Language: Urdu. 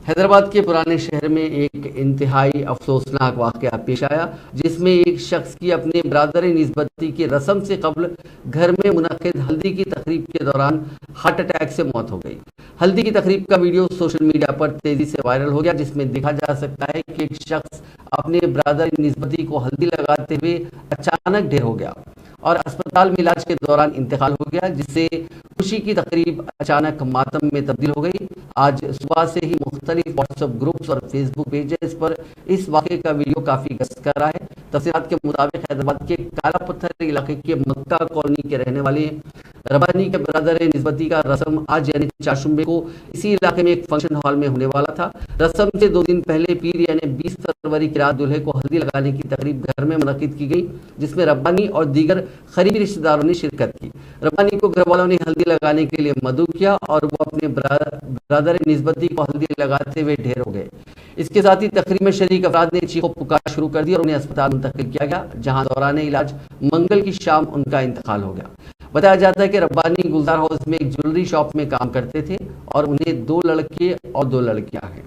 حیدرآباد کے پرانے شہر میں ایک انتہائی افسوسناک واقعہ پیش آیا، جس میں ایک شخص کی اپنے برادر نسبتی کی رسم سے قبل گھر میں منعقد ہلدی کی تقریب کے دوران ہارٹ اٹیک سے موت ہو گئی۔ ہلدی کی تقریب کا ویڈیو سوشل میڈیا پر تیزی سے وائرل ہو گیا، جس میں دیکھا جا سکتا ہے کہ ایک شخص اپنے برادر نسبتی کو ہلدی لگاتے ہوئے اچانک ڈھیر ہو گیا اور اسپتال میں علاج کے دوران انتقال ہو گیا، جس سے خوشی کی تقریب اچانک ماتم میں تبدیل ہو گئی۔ آج صبح سے ہی مختلف واٹس ایپ گروپس اور فیس بک پیجز پر اس واقعے کا ویڈیو کافی گشت کر رہا ہے۔ تفصیلات کے مطابق حیدرآباد کے کالا پتھر علاقے کے مکہ کالونی کے رہنے والے ربانی کے برادر نسبتی کا رسم آج یعنی چاشمبے کو اسی علاقے میں ایک فنکشن ہال میں ہونے والا تھا۔ رسم سے 2 دن پہلے پیر یعنی 20 فروری کی رات دولہے کو ہلدی لگانے کی تقریب گھر میں منعقد کی گئی، جس میں ربانی اور دیگر قریبی رشتہ داروں نے شرکت کی۔ ربانی کو گھر والوں نے ہلدی لگانے کے لیے مدعو کیا اور وہ اپنے برادر نسبتی کو ہلدی لگاتے ہوئے ڈھیر ہو گئے۔ اس کے ساتھ ہی تقریب میں شریک افراد نے چیخ و پکار شروع کر دی اور انہیں اسپتال منتقل کیا گیا، جہاں دوران علاج منگل کی شام ان کا انتقال ہو گیا۔ بتایا جاتا ہے کہ ربانی گلزار ہاؤس میں ایک جیولری شاپ میں کام کرتے تھے اور انہیں 2 لڑکے اور 2 لڑکیاں ہیں۔